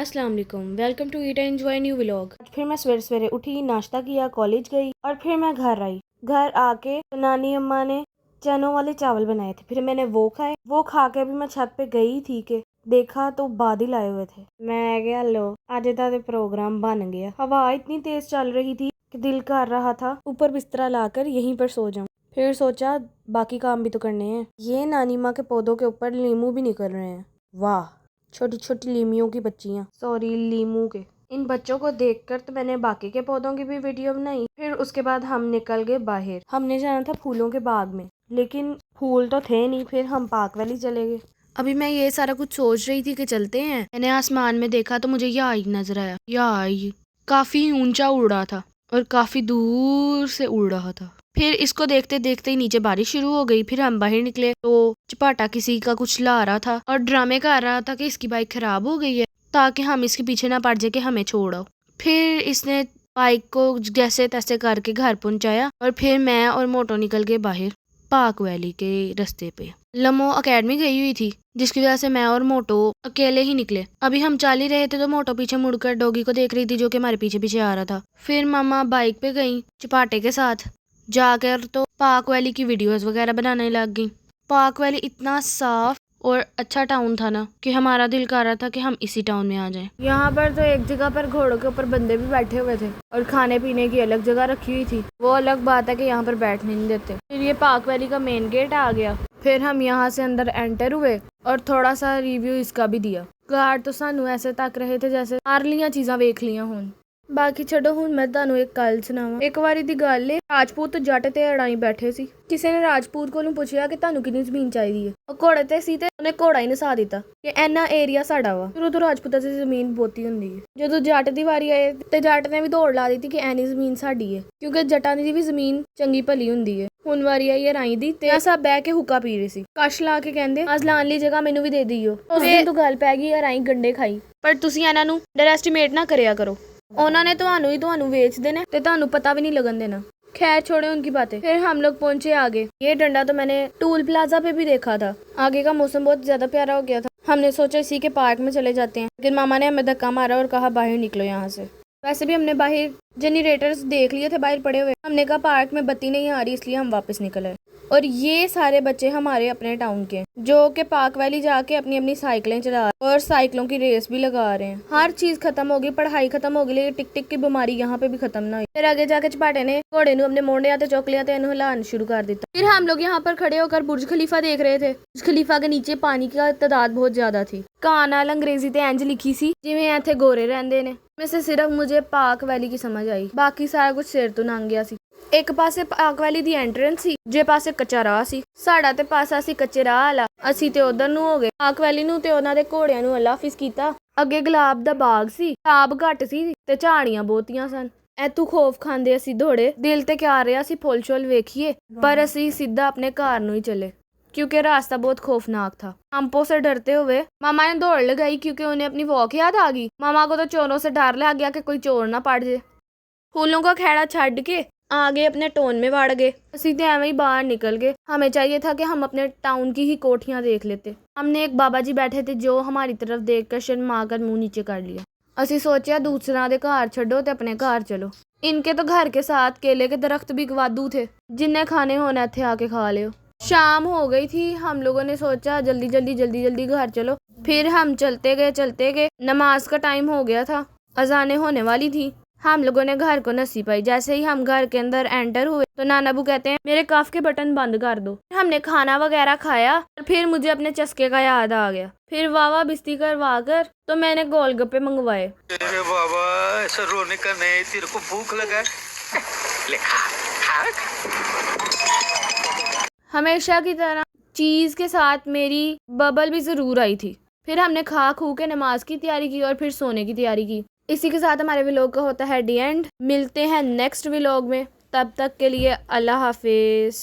अस्सलाम वालेकुम, welcome to eat and enjoy new vlog. फिर मैं सवेरे सवेरे उठी, नाश्ता किया, कॉलेज गई और फिर मैं घर आई। घर आके नानी अम्मा ने चनों वाले चावल बनाए थे, फिर मैंने वो खाए। वो खा के भी मैं छत पे गई थी कि देखा तो बादल आए हुए थे। मैं क्या लो आज तो प्रोग्राम बन गया। हवा इतनी तेज चल रही थी कि दिल कर रहा था ऊपर बिस्तरा लाकर यहीं पर सो जाऊं। फिर सोचा बाकी काम भी तो करने हैं। ये नानी माँ के पौधों के ऊपर लीमू भी निकल रहे हैं। वाह, छोटी छोटी लीमियों की बच्चियां, सॉरी लीमू के। इन बच्चों को देखकर तो मैंने बाकी के पौधों की भी वीडियो बनाई। फिर उसके बाद हम निकल गए बाहर। हमने जाना था फूलों के बाग में, लेकिन फूल तो थे नहीं। फिर हम पार्क वैली चले गए। अभी मैं ये सारा कुछ सोच रही थी कि चलते हैं। मैंने आसमान में देखा तो मुझे याई नजर आया। याई काफी ऊंचा उड़ रहा था और काफी दूर से उड़ रहा था। फिर इसको देखते देखते ही नीचे बारिश शुरू हो गई। फिर हम बाहर निकले तो चपाटा किसी का कुछ ला रहा था और ड्रामे कर रहा था कि इसकी बाइक खराब हो गई है ताकि हम इसके पीछे ना पड़ जाए कि हमें छोड़ो। फिर इसने बाइक को जैसे तैसे करके घर पहुंचाया और फिर मैं और मोटो निकल गए बाहर पार्क वैली के रास्ते पे। लमो अकेडमी गई हुई थी, जिसकी वजह से मैं और मोटो अकेले ही निकले। अभी हम चल ही रहे थे तो मोटो पीछे मुड़कर डॉगी को देख रही थी जो कि हमारे पीछे पीछे आ रहा था। फिर मामा बाइक पे गई चपाटे के साथ। जाकर तो पार्क वैली की वीडियोस वगैरह बनाने लग गई। पार्क वैली इतना साफ और अच्छा टाउन था ना कि हमारा दिल कर रहा था कि हम इसी टाउन में आ जाएं। यहाँ पर तो एक जगह पर घोड़ों के ऊपर बंदे भी बैठे हुए थे और खाने पीने की अलग जगह रखी हुई थी। वो अलग बात है कि यहाँ पर बैठने नहीं देते। फिर ये पार्क वैली का मेन गेट आ गया। फिर हम यहाँ से अंदर एंटर हुए और थोड़ा सा रिव्यू इसका भी दिया। गार्ड तो सानू ऐसे तक रहे थे जैसे सारियां चीज़ां वेख लियां होन। बाकी छड़ो हुण मैं ਤੁਹਾਨੂੰ एक गल सुनावा। एक वारी दी गल है, राजपूत जट ते अड़ाई बैठे सी। किसी ने राजपूत कोलों पुछया कि ਤੁਹਾਨੂੰ कितनी ਜ਼ਮੀਨ ਚਾਹੀਦੀ ਹੈ। ਉਹ ਘੋੜੇ ਤੇ ਸੀ ਤੇ ਉਹਨੇ ਘੋੜਾ ਹੀ ਨਸਾ ਦਿੱਤਾ ਕਿ ਇੰਨਾ ਏਰੀਆ ਸਾਡਾ ਵਾ। ਫਿਰ ਉਦੋਂ ਰਾਜਪੂਤਾਂ ਦੀ ਜ਼ਮੀਨ ਬਹੁਤੀ ਹੁੰਦੀ ਹੈ। ਜਦੋਂ ਜੱਟ ਦੀ ਵਾਰੀ ਆਏ ਤੇ ਜੱਟ ਨੇ ਵੀ ਦੌੜ ਲਾ ਦਿੱਤੀ ਕਿ ਐਨੀ ਜ਼ਮੀਨ ਸਾਡੀ ਹੈ, ਕਿਉਂਕਿ ਜੱਟਾਂ ਦੀ ਵੀ ਜ਼ਮੀਨ ਚੰਗੀ ਭਲੀ ਹੁੰਦੀ ਹੈ। ਹੁਣ ਵਾਰੀ ਆਈ ਹੈ ਰਾਈ ਦੀ ਤੇ ਸਭ ਬਹਿ ਕੇ ਹੁੱਕਾ ਪੀ ਰਹੇ ਸੀ। ਕਸ਼ ਲਾ ਕੇ ਕਹਿੰਦੇ ਅੱਜ ਲਾਣ ਲਈ ਜਗ੍ਹਾ ਮੈਨੂੰ ਵੀ ਦੇ ਦਿਓ। ਉਸ ਦਿਨ ਤੋਂ ਗੱਲ ਪੈ ਗਈ ਰਾਈ ਗੰਡੇ ਖਾਈ। ਪਰ ਤੁਸੀਂ ਇਹਨਾਂ ਨੂੰ ਅੰਡਰਐਸਟੀਮੇਟ ਨਾ ਕਰਿਆ ਕਰੋ। उन्होंने ਤੁਹਾਨੂੰ ਵੇਚ देना ਤੇ ਤੁਹਾਨੂੰ पता भी नहीं लगन देना। खैर छोड़े उनकी बातें। फिर हम लोग पहुंचे आगे। ये डंडा तो मैंने टूल प्लाजा पे भी देखा था। आगे का मौसम बहुत ज्यादा प्यारा हो गया था। हमने सोचा इसी के पार्क में चले जाते हैं, लेकिन मामा ने हमें धक्का मारा और कहा बाहर निकलो यहाँ से। वैसे भी हमने बाहर जनरेटर्स देख लिए थे बाहर पड़े हुए। हमने कहा पार्क में बत्ती नहीं आ रही, इसलिए हम वापस निकल आए। और ये सारे बच्चे हमारे अपने टाउन के जो कि पार्क वैली जाके अपनी अपनी साइकिलें चला और साइकिलों की रेस भी लगा रहे हैं। हर चीज खत्म हो गई, पढ़ाई खत्म हो गई, लेकिन टिक टिक की बीमारी यहाँ पे भी खत्म ना हुई। फिर आगे जाके चपाटे ने घोड़े ने अपने मोंडे आते चौक लिया हिलाना शुरू कर दिया। फिर हम लोग यहाँ पर खड़े होकर बुर्ज खलीफा देख रहे थे। बुर्ज खलीफा के नीचे पानी की तादाद बहुत ज्यादा थी। कानाल अंग्रेजी ते इंज लिखी सी जिवें इत्थे गोरे रहंदे ने। में से सिर्फ मुझे पार्क वैली की समझ आई, बाकी सारा कुछ सिर तो लंघ गया सी। एक पासे पार्क वैली दी एंट्रेंस सी, जे पासे कच्चा राह सी। साडा ते पासा सी कच्चे राह वाला, ਅਸੀਂ ਤੇ ਉਧਰ ਨੂੰ ਹੋ ਗਏ। ਪਾਰਕ ਵੈਲੀ ਨੂੰ ਤੇ ਉਹਨਾਂ ਦੇ ਘੋੜਿਆਂ ਨੂੰ ਅੱਲਾ ਹਾਫਿਜ਼ ਕੀਤਾ। ਅੱਗੇ ਗੁਲਾਬ ਦਾ ਬਾਗ ਸੀ, ਤਾਬ ਘੱਟ ਸੀ ਤੇ ਝਾੜੀਆਂ ਬਹੁਤੀਆਂ ਸਨ। ਐਤੂ ਖੌਫ ਖਾਂਦੇ ਅਸੀਂ ਦੌੜੇ। ਦਿਲ ਤੇ ਕਿਆ ਰਿਹਾ ਸੀ ਫੁੱਲ ਛੋਲ ਵੇਖੀਏ, पर ਅਸੀਂ सीधा अपने घर ਨੂੰ ही चले क्योंकि रास्ता बहुत खौफनाक था। हमपो से डरते हुए मामा ने दौड़ लगाई क्योंकि उन्हें अपनी वॉक याद आ गई। मामा को तो चोरों से डर लग गया कि कोई चोर ना पड़ जाए। फूलों का खेड़ा छड़ के आगे अपने टोन में बढ़ गए। ਅਸੀਂ ਤੇ ਐਵੇਂ ही बाहर निकल गए। हमें चाहिए था कि हम अपने टाउन की ही कोठियां देख लेते। हमने एक बाबा जी बैठे थे जो हमारी तरफ देखकर शर्मा कर मुंह नीचे कर लिया। ਅਸੀਂ सोचा दूसरा दे घर छड्डो ते अपने घर चलो। इनके तो घर के साथ केले के दरख्त भी वादू थे, जिन्हें खाने होना इत्थे आके खा लियो। शाम हो गई थी। हम लोगों ने सोचा जल्दी जल्दी जल्दी जल्दी घर चलो। फिर हम चलते गए। नमाज का टाइम हो गया था, अजानें होने वाली थी। हम लोगों ने घर को नसी पाई। जैसे ही हम घर के अंदर एंटर हुए तो नानाबू कहते हैं मेरे कफ के बटन बंद कर दो। हमने खाना वगैरह खाया और फिर मुझे अपने चस्के का याद आ गया। फिर वावा बिस्ती करवा कर तो मैंने गोलगप्पे मंगवाए। अरे बाबा ऐसा रोने का नहीं, तेरे को भूख लगा ले खा हमेशा की तरह चीज के साथ मेरी बबल भी जरूर आई थी। फिर हमने खा खू के नमाज की तैयारी की और फिर सोने की तैयारी की। इसी के साथ हमारे व्लॉग का होता है डी एंड। मिलते हैं नेक्स्ट व्लॉग में, तब तक के लिए अल्लाह हाफिज।